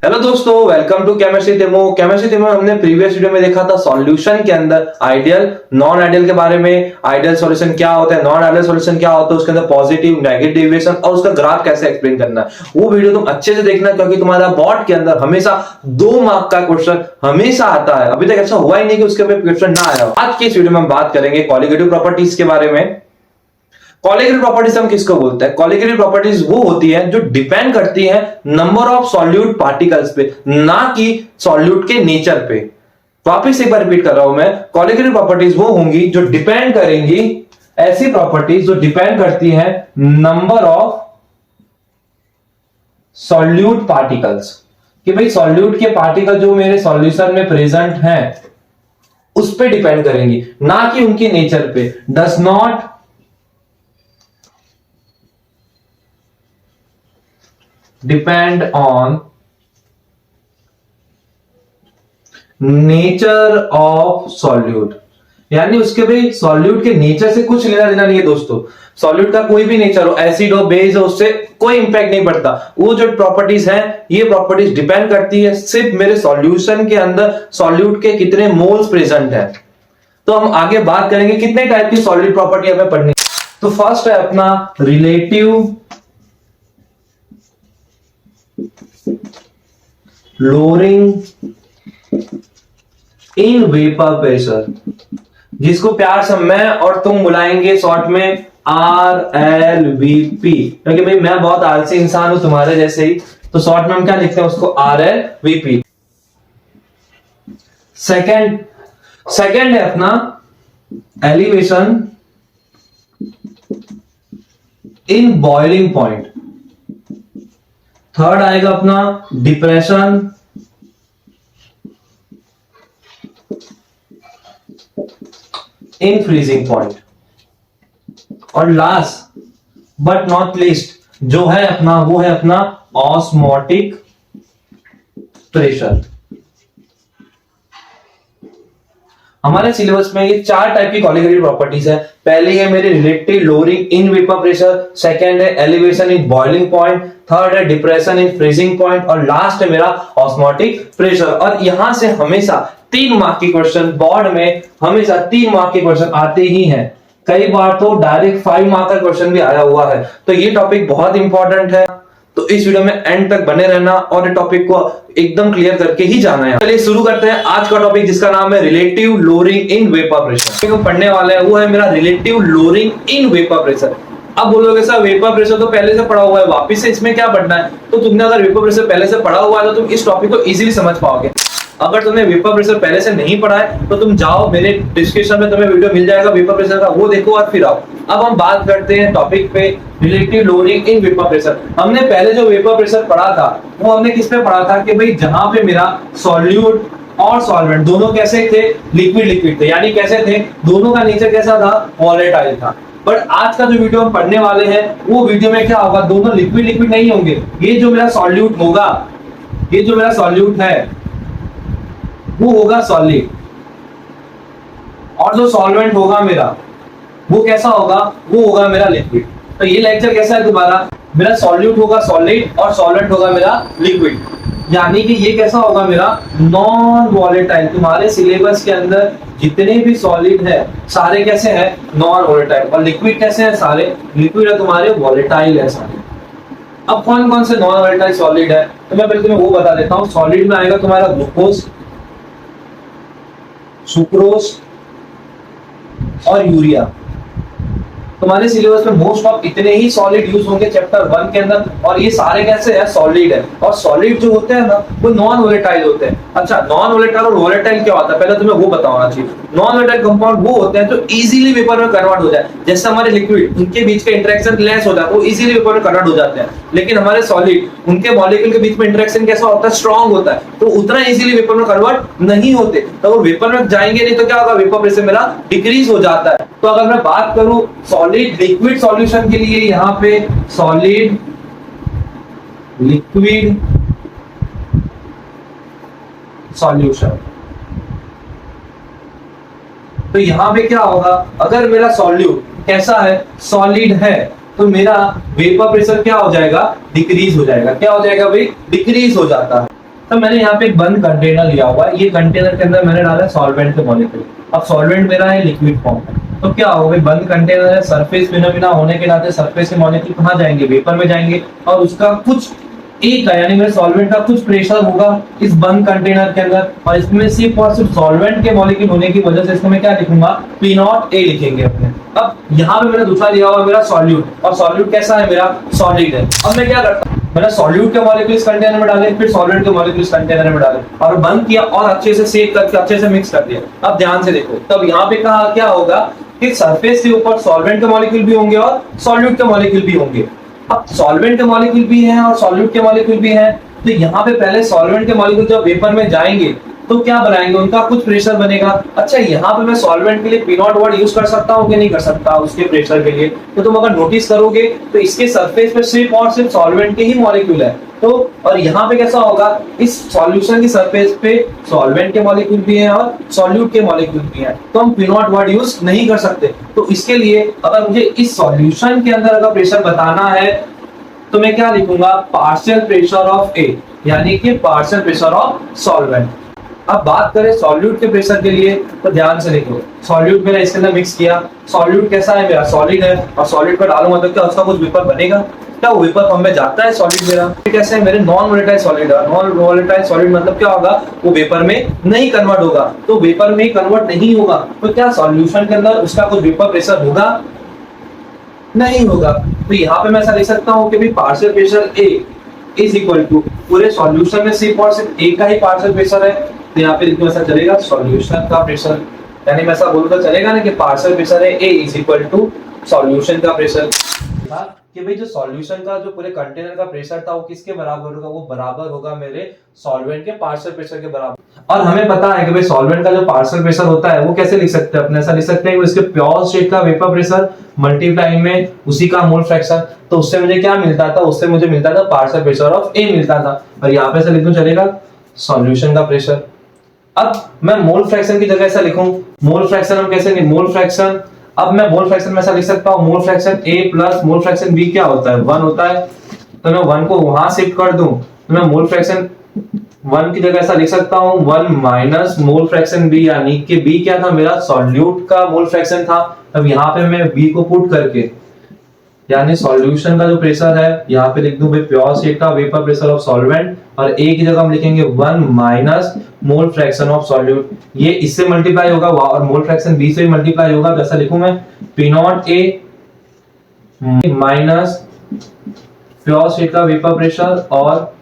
Hello दोस्तों, welcome to chemistry demo. Chemistry demo हमने previous video में देखा था सॉल्यूशन के अंदर आइडियल नॉन आइडियल के बारे में। आइडियल सॉल्यूशन क्या होता है, नॉन आइडियल सॉल्यूशन क्या होता है, उसके अंदर पॉजिटिव नेगेटिव डेविएशन और उसका ग्राफ कैसे एक्सप्लेन करना है। वो वीडियो तुम अच्छे से देखना, क्योंकि तुम्हारा बोर्ड के अंदर हमेशा 2 मार्क का क्वेश्चन हमेशा आता है। अभी तक ऐसा हुआ ही नहीं कि उसके ऊपर क्वेश्चन ना आया हो। आज की इस वीडियो में हम बात करेंगे कॉलिगेटिव प्रॉपर्टीज के बारे में। कॉलिगेटिव प्रॉपर्टीज हम किसको बोलते हैं? कॉलिगेटिव प्रॉपर्टीज वो होती है जो डिपेंड करती है नंबर ऑफ सॉल्यूट पार्टिकल्स पे, ना कि सॉल्यूट के नेचर पे। वापिस एक बार रिपीट कर रहा हूं मैं, कॉलिगेटिव प्रॉपर्टीज वो होंगी जो डिपेंड करेंगी, ऐसी प्रॉपर्टीज जो डिपेंड करती है नंबर ऑफ सॉल्यूट पार्टिकल्स, कि भाई सॉल्यूट के पार्टिकल जो मेरे सॉल्यूशन में प्रेजेंट हैं उस पे डिपेंड करेंगी, ना कि उनके नेचर पे। Does not depend on nature of solute, यानी उसके भाई सॉल्यूट के नेचर से कुछ लेना देना नहीं है दोस्तों। सॉल्यूट का कोई भी नेचर हो, एसिड हो, बेस हो, उससे कोई इंपैक्ट नहीं पड़ता। वो जो प्रॉपर्टीज हैं, ये प्रॉपर्टीज डिपेंड करती है सिर्फ मेरे सॉल्यूशन के अंदर सॉल्यूट के कितने मोल्स प्रेजेंट हैं। तो हम आगे बात करेंगे कितने टाइप की सॉल्यूट प्रॉपर्टी हमें पढ़नी। तो फर्स्ट है अपना relative lowering in vapour pressure, जिसको प्यार से मैं और तुम बुलाएंगे शॉर्ट में RLVP, क्योंकि भाई मैं बहुत आलसी इंसान हूं तुम्हारे जैसे ही, तो शॉर्ट में हम क्या लिखते हैं उसको RLVP। सेकंड है अपना elevation in boiling point. Third आएगा अपना डिप्रेशन इन फ्रीजिंग पॉइंट। और लास्ट बट नॉट लीस्ट जो है अपना, वो है अपना ऑस्मोटिक प्रेशर। हमारे सिलेबस में ये 4 टाइप की कॉलिगेटिव प्रॉपर्टीज है। पहली है मेरी relative lowering in vapour pressure, second है elevation in boiling point, third है डिप्रेशन इन फ्रीजिंग पॉइंट और लास्ट है मेरा ऑस्मोटिक प्रेशर। और यहां से हमेशा 3 मार्क के क्वेश्चन बोर्ड में हमेशा 3 मार्क के क्वेश्चन आते ही हैं। कई बार तो डायरेक्ट 5 मार्क का क्वेश्चन भी आया हुआ है। तो ये टॉपिक बहुत इंपॉर्टेंट है, तो इस वीडियो में एंड तक बने रहना और ये टॉपिक को एकदम क्लियर करके ही जाना है। चलिए शुरू करते हैं आज का टॉपिक, जिसका नाम है relative lowering in vapour pressure. हम पढ़ने वाले हैं वो है मेरा relative lowering in vapour pressure. अब बोलोगे सर वेपर प्रेशर तो पहले से पढ़ा हुआ है, वापिस से इसमें क्या पढ़ना है? तो तुमने अगर वेपर प्रेशर पहले से पढ़ा हुआ है तो तुम इस टॉपिक को इजीली समझ पाओगे। अगर तुमने वेपर प्रेशर पहले से नहीं पढ़ा है तो तुम जाओ, मेरे डिस्क्रिप्शन में तुम्हें वीडियो मिल जाएगा वेपर प्रेशर का, वो देखो और फिर आओ। अब हम बात करते हैं टॉपिक पे relative lowering in vapour pressure. हमने पहले जो वेपर प्रेशर पढ़ा था वो हमने किस पे पढ़ा था कि भाई जहां पे मेरा सॉल्यूट और सॉल्वेंट दोनों कैसे थे, लिक्विड थे, यानी कैसे थे, दोनों का नेचर कैसा था, वॉलेटाइल था। बट आज का जो वीडियो हम पढ़ने वाले हैं वो वीडियो में क्या होगा, दोनों लिक्विड नहीं होंगे। ये जो मेरा सॉल्यूट होगा, ये जो मेरा सॉल्यूट है वो होगा सॉलिड, और जो सॉल्वेंट होगा मेरा वो कैसा होगा, वो होगा मेरा लिक्विड। तो ये लेक्चर कैसा है तुम्हारा, मेरा सॉल्यूट होगा सॉलिड और सॉल्वेंट होगा मेरा लिक्विड, यानी कि ये कैसा होगा मेरा नॉन वॉलेटाइल। तुम्हारे सिलेबस के अंदर जितने भी सॉलिड है सारे कैसे हैं, नॉन वॉलेटाइल, और लिक्विड कैसे हैं, सारे लिक्विड है तुम्हारे वॉलेटाइल है सारे। अब कौन कौन से नॉन वॉलेटाइल सॉलिड है तो मैं पहले तुम्हें वो बता देता हूँ। सॉलिड में आएगा तुम्हारा ग्लूकोज, सुक्रोज और यूरिया। तुम्हारे सिलेबस में मोस्ट ऑफ इतने ही सॉलिड यूज होंगे चैप्टर 1 के अंदर, और ये सारे कैसे है, सॉलिड है। और सॉलिड जो होते हैं ना वो नॉन वोलेटाइल होते हैं। अच्छा, नॉन वोलेटाइल और वोलेटाइल क्या होता है पहले तुम्हें वो बताना चाहिए। नॉन वोलेटाइल कंपाउंड वो होते हैं जो इजीली वेपर में कन्वर्ट हो जाए, जैसे हमारे लिक्विड, उनके बीच का इंटरेक्शन लेस हो जाता है, वो इजीली वेपर में कन्वर्ट हो जाते हैं। लेकिन हमारे सॉलिड, उनके मॉलिक्यूल के बीच में इंटरेक्शन कैसा होता है, स्ट्रॉन्ग होता है, तो उतना इजीली वेपर में कन्वर्ट नहीं होते। तो वो वेपर में जाएंगे नहीं तो क्या होगा, वेपर प्रेशर मेरा डिक्रीज हो जाता है। तो अगर मैं बात करूं सॉलिड लिक्विड सॉल्यूशन के लिए, यहां पे सॉलिड लिक्विड सॉल्यूशन, तो यहां पे क्या होगा, अगर मेरा सॉल्यूट कैसा है, सॉलिड है, तो मेरा वेपर प्रेशर क्या हो जाएगा, डिक्रीज हो जाएगा। क्या हो जाएगा भाई, डिक्रीज हो जाता है। तो मैंने यहाँ पे एक बंद कंटेनर लिया हुआ है, ये कंटेनर के अंदर मैंने डाला है सॉल्वेंट के मॉलिक्यूल। अब सॉल्वेंट मेरा है लिक्विड फॉर्म में, तो क्या होगा, बंद कंटेनर है, सरफेस बिना बिना होने के नाते सरफेस के मॉलिक्यूल कहाँ जाएंगे, वेपर में जाएंगे, और उसका कुछ ए का यानी मेरे सॉल्वेंट का कुछ प्रेशर होगा इस बंद कंटेनर के अंदर, और इसमें सिर्फ और सिर्फ सॉल्वेंट के मॉलिक्यूल होने की वजह से इसको मैं क्या लिखूंगा, पी नॉट ए लिखेंगे अपने। अब यहाँ पे मैंने दूसरा लिया हुआ मेरा सॉल्यूट, और सॉल्यूट कैसा है, मेरा सॉलिड है। अब मैं क्या करता हूँ, मैंने सॉल्यूट के मॉलिक्यूल इस कंटेनर में डाले, फिर सॉल्वेंट के मॉलिक्यूल इस कंटेनर में डाले और बंद किया और अच्छे से सेक करके अच्छे से मिक्स कर दिया। अब ध्यान से देखो, तब यहाँ पे कहा क्या होगा कि सरफेस के ऊपर सॉल्वेंट के मॉलिक्यूल भी होंगे और सॉल्यूट के मॉलिक्यूल भी होंगे। अब सॉल्वेंट के मॉलिक्यूल भी हैं और सॉल्यूट के मॉलिक्यूल भी हैं, तो यहाँ पे पहले सॉल्वेंट के मॉलिक्यूल जब वेपर में जाएंगे तो क्या बनाएंगे, उनका कुछ प्रेशर बनेगा। अच्छा, यहाँ पे मैं सॉल्वेंट के लिए पी नॉट वर्ड यूज कर सकता हूँ कि नहीं कर सकता उसके प्रेशर के लिए, तो तुम अगर नोटिस करोगे तो इसके सरफेस पे सिर्फ और सिर्फ सॉल्वेंट के ही मॉलिक्यूल है। तो और यहाँ पे कैसा होगा, इस सॉल्यूशन की सरफेस पे सॉल्वेंट के मॉलिक्यूल भी हैं और सॉल्यूट के मॉलिक्यूल भी हैं, तो हम पी नॉट वर्ड यूज नहीं कर सकते। तो इसके लिए अगर मुझे इस सॉल्यूशन के अंदर अगर प्रेशर बताना है तो मैं क्या लिखूंगा, पार्शियल प्रेशर ऑफ ए, यानी कि पार्शियल प्रेशर ऑफ सॉल्वेंट। अब बात करें सॉल्यूट के प्रेशर के लिए, तो ध्यान से देखो, सॉल्यूट मैंने इसके अंदर मिक्स किया, सॉल्यूट कैसा है, मेरा सॉलिड है, और सॉलिड पर डालूंगा तो क्या उसका कुछ वेपर बनेगा, क्या वो वेपर फॉर्म में जाता है सॉलिड मेरा। कैसे है, मेरे नॉन वोलेटाइल सॉलिड है, नॉन वोलेटाइल सॉलिड मतलब क्या होगा, वो वेपर में नहीं कन्वर्ट होगा, तो वेपर में कन्वर्ट नहीं होगा तो क्या सॉल्यूशन के अंदर उसका कुछ वेपर प्रेशर होगा, नहीं होगा। तो यहाँ पे मैं ऐसा लिख सकता हूँ कि partial pressure A is equal to, पूरे सॉल्यूशन में सिर्फ और सिर्फ ए का ही पार्शियल प्रेशर है, तो यहाँ पे लिखूं ऐसा चलेगा, सॉल्यूशन का प्रेशर, यानी मैं ऐसा बोलूं तो चलेगा ना कि पार्शियल प्रेशर है ए इज इक्वल टू सॉल्यूशन का प्रेशर। कि भाई जो सॉल्यूशन का जो पूरे कंटेनर का प्रेशर था वो किसके बराबर होगा, वो बराबर होगा मेरे सॉल्वेंट के पार्शियल प्रेशर के बराबर। और हमें पता है कि भाई सॉल्वेंट का जो पार्शियल प्रेशर होता है वो कैसे लिख सकते हैं, अपने ऐसा लिख सकते हैं कि इसके प्योर स्टेट का वेपर प्रेशर मल्टीप्लाई में उसी का मोल फ्रैक्शन, तो उससे मुझे क्या मिलता था, उससे मुझे मिलता था पार्शियल प्रेशर ऑफ ए मिलता था, और यहाँ पे ऐसा लिख दूं चलेगा सॉल्यूशन का प्रेशर। अब मैं मोल फ्रैक्शन की जगह ऐसा लिखूं, मोल फ्रैक्शन हम कैसे नहीं, मोल फ्रैक्शन, अब मैं मोल फ्रैक्शन में ऐसा लिख सकता हूं, mole fraction A plus mole fraction B क्या होता है, 1 होता है, तो मैं 1 को वहां शिफ्ट कर दूं तो मैं मोल फ्रैक्शन 1 की जगह ऐसा लिख सकता हूं 1 माइनस मोल फ्रैक्शन B, यानी कि B क्या था, मेरा सॉल्यूट का मोल फ्रैक्शन था। अब यहाँ पे मैं B को पुट करके, यानी सॉल्यूशन का जो प्रेशर है यहाँ पे लिख दूं भाई प्योर स्टेट का वेपर प्रेशर ऑफ सॉल्वेंट, और A की जगह हम लिखेंगे 1 minus mole fraction of solute, ये इससे मल्टीप्लाई होगा और मोल फ्रैक्शन B से भी मल्टीप्लाई होगा, तो ऐसा लिखूं मैं P not A minus pure state का वेपर प्रेशर और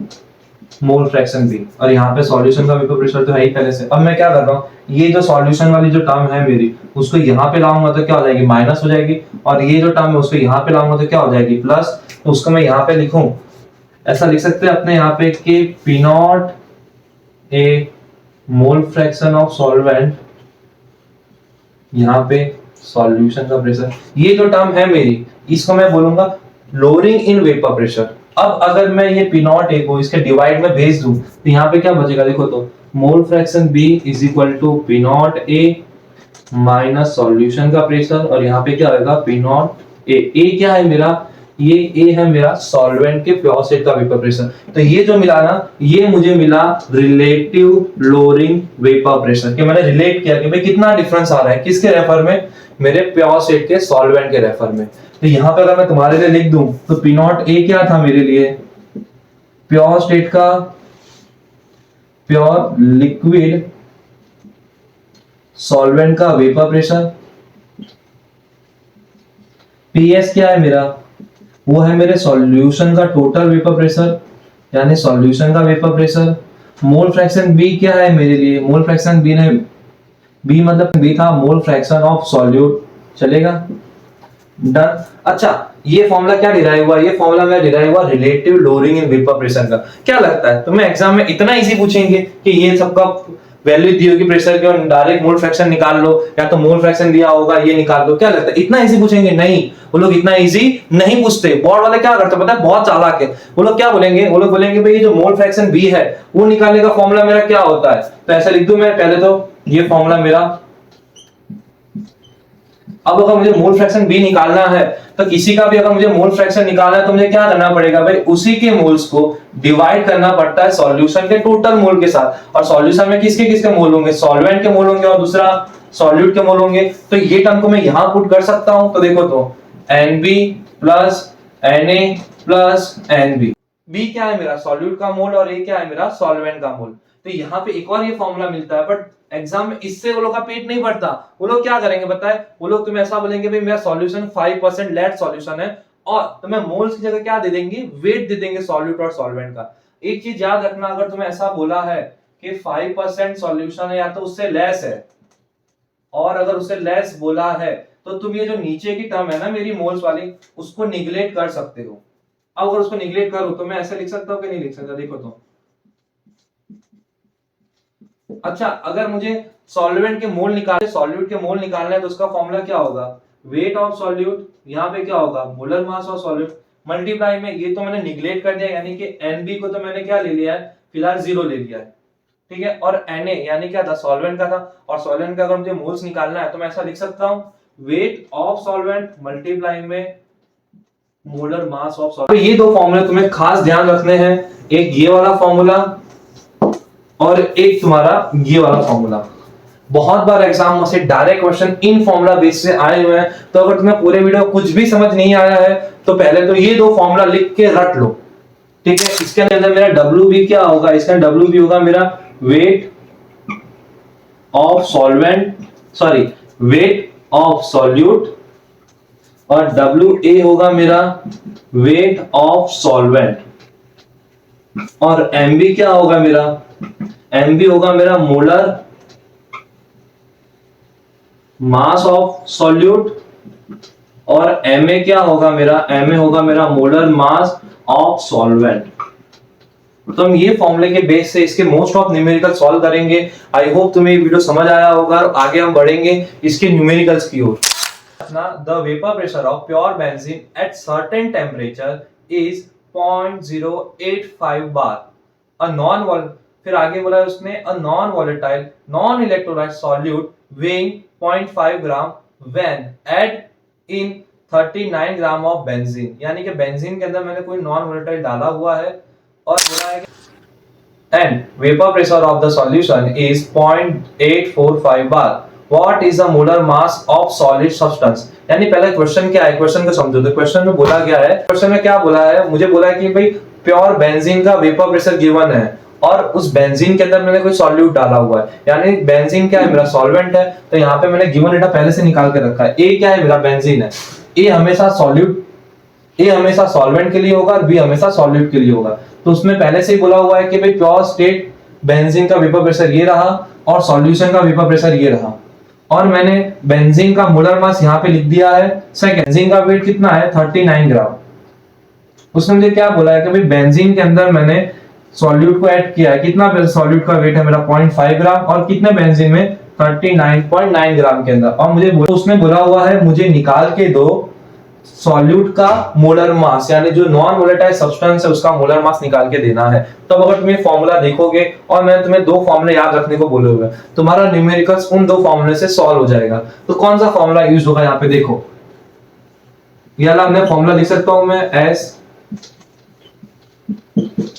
मोल फ्रैक्शन B, और यहाँ पे सॉल्यूशन का वेपर प्रेशर तो है ही पहले से। अब मैं क्या कर रहा हूँ, ये जो सॉल्यूशन वाली जो टर्म है मेरी उसको यहाँ पे लाऊंगा तो क्या हो जाएगी, माइनस हो जाएगी, और ये जो टर्म है उसको यहाँ पे लाऊंगा तो क्या हो जाएगी, प्लस, तो उसको मैं यहाँ पे लिखूं, ऐसा लिख सकते हैं अपने यहाँ पे कि P naught A mole fraction of solvent, यहाँ पे सॉल्यूशन का प्रेशर, ये जो टर्म है मेरी इसको मैं बोलूंगा लोअरिंग इन वेपर प्रेशर। अब अगर मैं ये पी नॉट ए को इसके डिवाइड में भेज दूं तो यहाँ पे क्या बचेगा, देखो तो mole fraction B is equal to P naught A minus solution का प्रेशर, और यहाँ पे क्या होगा पी नॉट ए क्या है मेरा, ये ए है मेरा सॉल्वेंट के प्योर स्टेट का वेपर प्रेशर। तो ये जो मिला ना, ये मुझे मिला रिलेटिव लोअरिंग वेपर प्रेशर, कि मैंने रिलेट किया कि भाई कितना डिफरेंस आ रहा है किसके रेफर में, मेरे प्योर स्टेट के सॉल्वेंट के रेफर में। तो यहाँ पे अगर मैं तुम्हारे लिए लिख दूं तो पी नॉट ए क्या था मेरे लिए, प्योर स्टेट का, प्योर लिक्विड सॉल्वेंट का वेपर प्रेशर, पीएस क्या है मेरा, वो है मेरे सॉल्यूशन का टोटल वेपर प्रेशर, यानी सॉल्यूशन का vapour pressure. Mole fraction B क्या है मेरे लिए, मोल फ्रैक्शन बी ने, बी मतलब बी था मोल फ्रैक्शन ऑफ सॉल्यूट, चलेगा, डन। अच्छा, ये फॉर्मूला क्या डिराइव हुआ, ये फॉर्मूला मेरा डिराइव हुआ relative lowering in vapour pressure का। क्या लगता है तुम्हें एग्जाम में इतना इजी पूछेंगे कि ये सबका वैल्यू दी होगी प्रेशर की और डायरेक्ट मोल फ्रैक्शन निकाल लो, या तो मोल फ्रैक्शन दिया होगा ये निकाल लो, क्या लगता है इतना इजी पूछेंगे? नहीं, वो लोग इतना इजी नहीं पूछते। बोर्ड वाले क्या करते पता है, बहुत चालाक है। वो लोग क्या बोलेंगे, वो लोग बोलेंगे भाई ये जो मोल फ्रैक्शन बी है वो निकालने का फॉर्मूला मेरा क्या होता है, तो ऐसा लिख दूं मैं पहले तो ये फॉर्मूला मेरा अब अगर मुझे मोल फ्रैक्शन बी निकालना है तो किसी का भी अगर मुझे मोल फ्रैक्शन निकालना है तो मुझे क्या करना पड़ेगा भाई, उसी के मोल्स को डिवाइड करना पड़ता है सॉल्यूशन के टोटल मोल के साथ। और सॉल्यूशन में किसके किसके मोल होंगे, सॉल्वेंट के मोल होंगे और दूसरा सॉल्यूट के मोल होंगे। तो ये टर्म को मैं यहां पुट कर सकता हूं। तो देखो तो NB plus Na plus NB, B क्या है मेरा सॉल्यूट का मोल और ए क्या है मेरा सॉल्वेंट का मोल। तो यहाँ पे एक और ये फॉर्मूला मिलता है, बट एग्जाम में इससे वो लोग का पेट नहीं भरता। वो लोग क्या करेंगे बताए, वो लोग तुम्हें ऐसा बोलेंगे भाई मेरा सॉल्यूशन 5% लेड सॉल्यूशन है, और तुम्हें मोल्स की जगह क्या दे देंगे, वेट दे देंगे सॉल्यूट और सॉल्वेंट का। एक चीज याद रखना, अगर तुम्हें ऐसा बोला है कि 5% सॉल्यूशन है या तो उससे लेस है, और अगर उससे लेस बोला है तो तुम ये जो नीचे की टर्म है ना मेरी मोल्स वाली, उसको निगलेक्ट कर सकते हो। अब अगर उसको निगलेक्ट करो तो मैं ऐसे लिख सकता हूं कि नहीं लिख सकता, देखो तो। अच्छा, अगर मुझे सॉल्वेंट के मोल निकालने, सॉल्यूट के मोल निकालना है तो उसका फॉर्मूला क्या होगा, वेट ऑफ सॉल्यूट, यहाँ पे क्या होगा molar mass of solute, multiply में ये तो मैंने निगलेक्ट कर दिया, यानी कि NB को तो मैंने क्या ले लिया है, फिलहाल 0 ले लिया है, ठीक है। और Na यानी क्या था, सॉल्वेंट का था, और सॉल्वेंट का अगर मुझे मोल्स निकालना है तो मैं ऐसा लिख सकता हूँ, वेट ऑफ सॉल्वेंट मल्टीप्लाई में मोलर मास ऑफ सॉल्वेंट। ये दो फॉर्मूले तुम्हें खास ध्यान रखने हैं, एक ये वाला फॉर्मूला और एक तुम्हारा ये वाला फॉर्मूला। बहुत बार एग्जाम में से direct question in formula base से आए हुए हैं, तो अगर तुम्हें पूरे वीडियो कुछ भी समझ नहीं आया है तो पहले तो ये दो फॉर्मूला लिख के रट लो, ठीक है। इसके अंदर मेरा WB क्या होगा, इसका WB होगा मेरा wait of solvent, sorry wait of solute, और WA होगा मेरा वेट ऑफ सॉल्वेंट, और MB क्या होगा मेरा, MB होगा मेरा मोलर मास ऑफ सॉल्यूट, और MA क्या होगा मेरा, MA होगा मेरा मोलर मास ऑफ सॉल्वेंट। तो हम ये फॉर्मूले के बेस से इसके मोस्ट ऑफ न्यूमेरिकल सॉल्व करेंगे। आई होप तुम्हें ये वीडियो समझ आया होगा, और आगे हम बढ़ेंगे इसके न्यूमेरिकल्स की ओर। The vapor pressure of pure benzene at certain temperature is 0.085 bar. A non-volatile, फिर आगे बोला है उसने, a non-volatile, non-electrolyte solute weighing 0.5 gram when add in 39 gram of benzene, यानी कि बेंजीन के अंदर मैंने कोई non-volatile डाला हुआ है, और बोला है and vapor pressure of the solution is 0.845 bar. What is the molar mass of solid substance? यानी पहले क्वेश्चन क्या है, क्वेश्चन को समझो। तो क्वेश्चन में बोला क्या है, क्वेश्चन में क्या बोला है, मुझे बोला है कि भाई प्योर बेंजीन का वेपर प्रेशर गिवन है, और उस बेंजीन के अंदर मैंने कोई सॉल्यूट डाला हुआ है, यानी बेंजीन क्या है मेरा सॉल्वेंट है। तो यहाँ पे मैंने गिवन डेटा पहले से निकाल के रखा है। ए क्या है मेरा बेंजीन है, ए हमेशा सॉल्यूट, ए हमेशा सॉल्वेंट के लिए होगा और बी हमेशा सॉल्यूट के लिए होगा। तो उसमें पहले से ही बोला हुआ है कि भाई प्योर स्टेट बेंजीन का वेपर प्रेशर ये रहा और सॉल्यूशन का वेपर प्रेशर ये रहा, और मैंने बेंजीन का मोलर मास यहाँ पे लिख दिया है। सेकंड, बेंजीन का वेट कितना है 39 ग्राम। उसने मुझे क्या बोला है कि भाई बेंजीन के अंदर मैंने सॉल्यूट को ऐड किया है, कितना सॉल्यूट का वेट है मेरा 0.5 ग्राम, और कितने बेंजीन में 39.9 ग्राम के अंदर। और मुझे उसने बोला हुआ है मुझे निकाल के दो सॉल्यूट का मोलर मास, यानी जो नॉन वोलेटाइल सब्सटेंस है उसका मोलर मास निकाल के देना है। तब अगर तुम ये फॉर्मूला देखोगे और मैं तुम्हें दो फॉर्मूले याद रखने को बोले हुए, तुम्हारा न्यूमेरिकल्स उन दो फॉर्मूले से सॉल्व हो जाएगा। तो कौन सा फॉर्मूला यूज होगा यहाँ पे देखो, ये वाला मैं फॉर्मूला लिख सकता हूं मैं एस,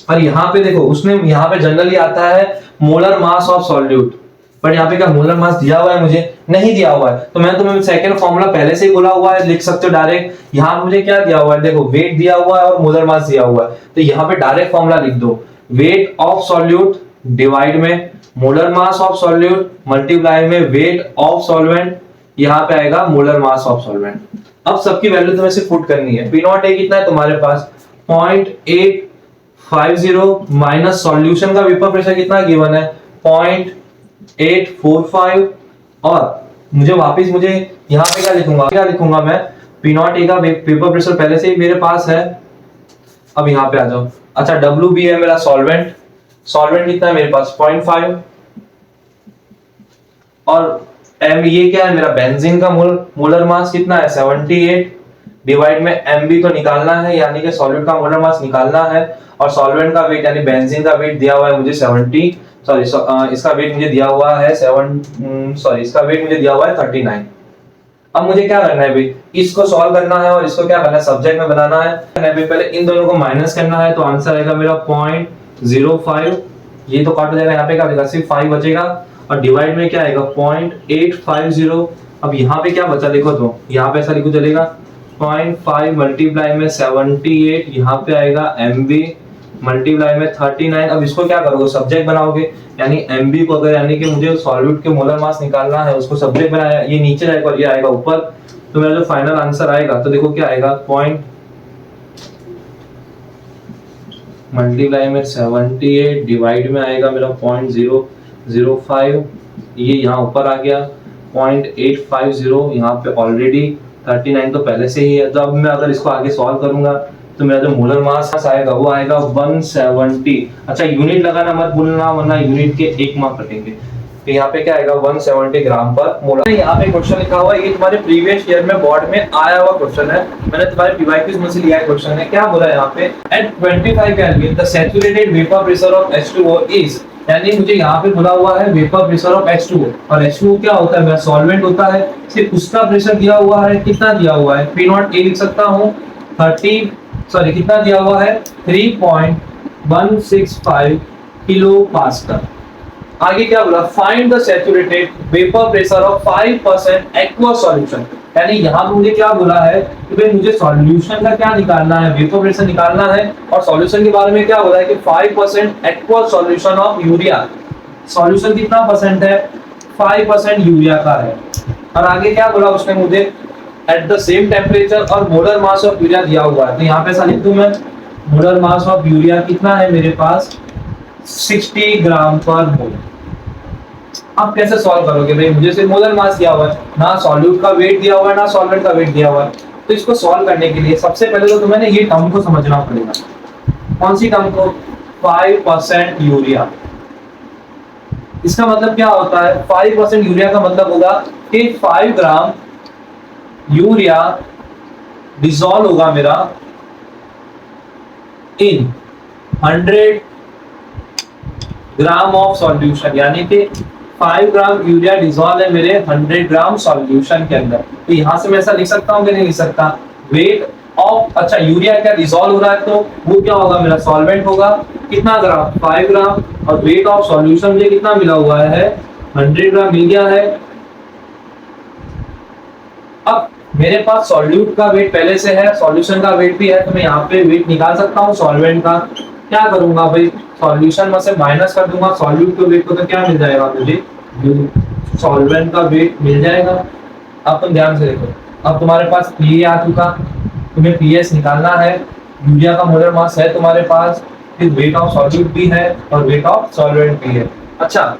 और यहाँ पे देखो उसने यहाँ पे जनरली आता है molar mass of solute, but यहाँ पे क्या मोलर मास दिया हुआ है, मुझे नहीं दिया हुआ है। तो मैं तुम्हें सेकंड फॉर्मूला पहले से ही बोला हुआ है, लिख सकते हो डायरेक्ट। यहाँ मुझे क्या दिया हुआ है, देखो वेट दिया हुआ है और मोलर मास दिया हुआ है, तो यहाँ पे डायरेक्ट फॉर्मूला लिख दो, वेट ऑफ सॉल्यूट डिवाइड में molar mass of solute multiply में वेट ऑफ सॉल्वेंट, यहाँ पे आएगा मोलर मास ऑफ सॉल्वेंट। अब सबकी वैल्यू तुम्हें सिर्फ पुट करनी है। पी नॉट ए कितना है तुम्हारे पास 0.850 माइनस सॉल्यूशन का वेपर प्रेशर कितना गिवन है 0.845, और मुझे यहाँ पे क्या लिखूंगा मैं, पी नॉट ए का वेपर प्रेशर पहले से ही मेरे पास है। अब यहाँ पे आ जाओ। अच्छा, डब्ल्यू बी है मेरा सॉल्वेंट, सॉल्वेंट कितना है मेरे पास 0.5, और एम ये क्या है मेरा बेंजीन का मोलर मास कितना है 78 डिवाइड में एमबी तो निकालना है, यानी कि सॉल्वेंट का मोलर मास निकालना है, और सॉल्वेंट का वेट यानी बेंजीन का वेट दिया हुआ है मुझे 70, इसका वेट मुझे दिया हुआ है 39। अब मुझे क्या करना है भाई, इसको सॉल्व करना है और इसको क्या करना है, सब्जेक्ट में बनाना है। पहले इन दोनों को माइनस करना है, तो आंसर आएगा मेरा 0.05। ये तो काट हो जाएगा, यहाँ पे क्या बचेगा, सिर्फ 5 बचेगा। और डिवाइड में क्या आएगा 0.850। अब यहाँ पे क्या बचा देखो, तो यहाँ पे ऐसा लिखो चलेगा 0.5 मल्टीप्लाई में 78, यहाँ पे आएगा MB मल्टीप्लाई में 39। अब इसको क्या करोगे, सब्जेक्ट बनाओगे, यानी MB को अगर, यानी कि मुझे सॉल्यूट के मोलर मास निकालना है, उसको सब्जेक्ट बनाया, ये नीचे जाएगा और ये आएगा ऊपर। तो मेरा जो फाइनल आंसर आएगा, तो देखो क्या आएगा, पॉइंट मल्टीप्लाई में 78 डिवाइड में आएगा मेरा 0.005, ये यहाँ ऊपर आ गया 0.850, यहाँ पे ऑलरेडी 39 तो पहले से ही है। तो अब मैं अगर इसको आगे सॉल्व करूंगा, तो मेरा जो मोलर मास आएगा वो आएगा 170। अच्छा, यूनिट लगाना मत भूलना, वरना यूनिट के 1 मार्क कटेंगे। तो यहाँ पे क्या आएगा 170 ग्राम पर मोलर। यहाँ पे क्वेश्चन लिखा हुआ है, ये तुम्हारे प्रीवियस ईयर में बोर्ड में आया हुआ क्वेश्चन है, मैंने तुम्हारे पीवाईक्यूज में से लिया है क्वेश्चन है। क्या बोला है यहाँ पे, at 25 kelvin the saturated vapour pressure of H2O is, यानी मुझे यहाँ पे बोला हुआ है वेपर प्रेशर ऑफ H2O, और H2O क्या होता है, मेरा सॉल्वेंट होता है, सिर्फ उसका प्रेशर दिया हुआ है, कितना दिया हुआ है, P0 A लिख सकता हूँ 30, कितना दिया हुआ है 3.165 किलो पास्कल। आगे क्या बोला, find the saturated vapour pressure of 5% aqua solution, यानी यहाँ पे मुझे क्या बोला है कि भाई मुझे सॉल्यूशन का क्या निकालना है, वेपर प्रेशर निकालना है, और सॉल्यूशन के बारे में क्या बोला है कि 5% aqua solution of urea. Solution कितना परसेंट है, 5% यूरिया का है। और आगे क्या बोला उसने मुझे, एट द सेम टेम्परेचर, और मोलर मास ऑफ यूरिया दिया हुआ है, तो यहाँ पे ऐसा लिख दूं मैं, मोलर मास ऑफ यूरिया कितना है मेरे पास 60 ग्राम पर मोल। आप कैसे सॉल्व करोगे भाई, मुझे सिर्फ मोलर मास दिया हुआ है, ना सॉल्यूट का वेट दिया हुआ है, ना सॉल्वेंट का वेट दिया हुआ है। तो इसको सॉल्व करने के लिए सबसे पहले तो तुम्हें ये टर्म को समझना पड़ेगा। कौन सी टर्म को, 5% यूरिया। इसका मतलब क्या होता है, 5% यूरिया का मतलब होगा कि 5 ग्राम यूरिया डिसॉल्व होगा मेरा इन 100 ग्राम ऑफ सॉल्यूशन, यानी कि 5 ग्राम यूरिया डिसॉल्व है मेरे 100 ग्राम सॉल्यूशन के अंदर। तो यहां से मैं ऐसा लिख सकता हूं कि नहीं लिख सकता, वेट ऑफ, अच्छा यूरिया क्या डिसॉल्व हो रहा है, तो वो क्या होगा मेरा सॉल्वेंट होगा, कितना ग्राम 5 ग्राम, और वेट ऑफ सॉल्यूशन मुझे कितना मिला हुआ है 100 ग्राम मिल गया है। अब मेरे पास सॉल्यूट का वेट पहले से है, सॉल्यूशन का वेट भी है, तो मैं यहाँ पे वेट निकाल सकता हूँ सॉल्वेंट का। क्या करूंगा भाई, सॉल्यूशन में से माइनस कर दूंगा सॉल्यूट के वेट को, तो क्या मिल जाएगा मुझे, सॉल्वेंट का वेट मिल जाएगा। अब तुम ध्यान से देखो, अब तुम्हारे पास पीए आ चुका, तुम्हें पीएस निकालना है, यूरिया का मोलर मास है तुम्हारे पास, फिर वेट ऑफ सॉल्यूट भी है और वेट ऑफ सॉल्वेंट भी है। अच्छा,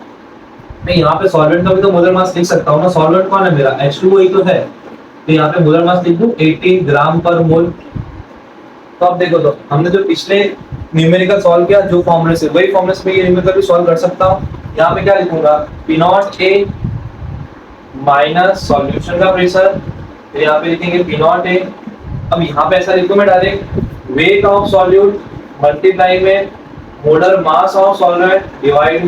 मैं यहाँ पे सॉल्वेंट का भी तो मोलर मास लिख सकता हूँ ना, सॉल्वेंट कौन है मेरा H2O ही तो है, तो यहाँ पे मोलर मास लिख दूं 80 ग्राम पर मोल। तो अब देखो, तो हमने जो पिछले न्यूमेरिकल सॉल्व किया जो फॉर्मूले से, वही फॉर्मूले से मैं ये न्यूमेरिकल भी सॉल्व कर सकता हूँ। यहाँ पे क्या लिखूंगा, P0 A माइनस सॉल्यूशन का प्रेशर, तो यहाँ पे लिखेंगे P0 A। अब यहाँ पे ऐसा लिखूं मैं direct, weight of solute multiply में molar mass of solvent divide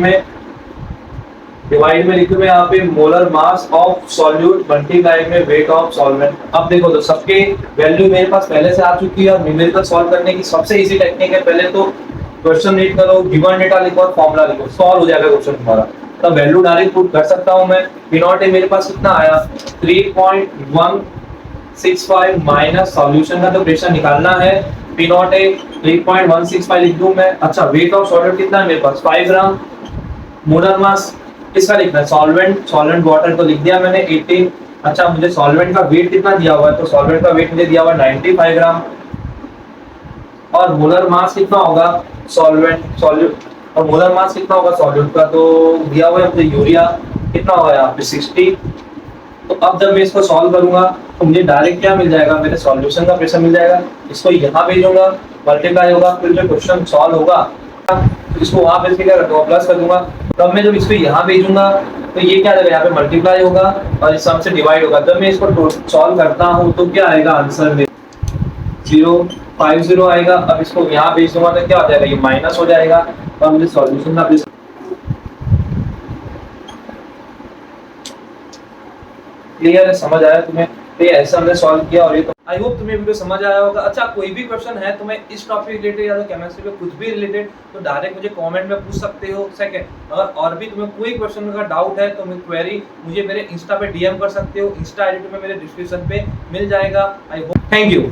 में लिखूं मैं यहाँ पे molar mass of solute multiply में वेट ऑफ सॉल्वेंट। अब देखो, तो सबके वैल्यू मेरे पास पहले से आ चुकी है, और न्यूमेरिकल सॉल्व करने की सबसे इजी टेक्निक है, पहले तो क्वेश्चन रीड करो, गिवन डेटा लिखो और फॉर्मूला लिखो, सॉल्व हो जाएगा क्वेश्चन तुम्हारा। तब वैल्यू डायरेक्ट पुट कर सकता हूं मैं। P0 मेरे पास कितना आया 3.165 माइनस सॉल्यूशन का तो प्रेशर निकालना है, P0 3.165 लिख दूं मैं। अच्छा, वेट ऑफ सॉल्वेंट कितना है मेरे पास 5 ग्राम, मोलर मास किसका लिखना है, सॉल्वेंट वाटर को लिख दिया मैंने 18। अच्छा, मुझे सॉल्वेंट का वेट कितना दिया हुआ है, तो सॉल्वेंट का वेट मुझे दिया हुआ है 95 ग्राम, और मोलर मास कितना होगा सॉल्यूट और मोलर मास कितना होगा सॉल्यूट का, तो दिया हुआ है मुझे यूरिया कितना होगा यहाँ पे 60। तो अब जब मैं इसको सॉल्व करूंगा तो मुझे डायरेक्ट क्या मिल जाएगा, मेरे सॉल्यूशन का प्रेशर मिल जाएगा, इसको यहाँ भेजूंगा, मल्टीप्लाई होगा, फिर जो क्वेश्चन सॉल्व होगा इसको वहां पे क्या कर दूंगा, प्लस कर दूंगा। तब मैं जब इसको यहाँ भेजूंगा तो ये क्या जाएगा, यहाँ पे मल्टीप्लाई होगा और इस सम से डिवाइड होगा। जब मैं इसको सॉल्व करता हूँ तो क्या आएगा आंसर में 050 आएगा। अब इसको यहाँ भेज दूंगा तो क्या हो जाएगा, ये माइनस हो जाएगा, तो मुझे सॉल्यूशन का क्लियर है, समझ आया तुम्हें? तो ये ऐसा हमने सॉल्व किया और ये तो आई होप तुम्हें वीडियो समझ आया होगा। अच्छा, कोई भी क्वेश्चन है तुम्हें इस टॉपिक रिलेटेड या तो केमिस्ट्री में कुछ भी रिलेटेड, तो डायरेक्ट मुझे कमेंट में पूछ सकते हो। सेकंड, अगर और भी तुम्हें कोई क्वेश्चन का डाउट है तो क्वेरी मुझे मेरे इंस्टा पे डीएम कर सकते हो। इंस्टा आईडी तुम्हें मेरे डिस्क्रिप्शन पे मिल जाएगा। I hope, thank you.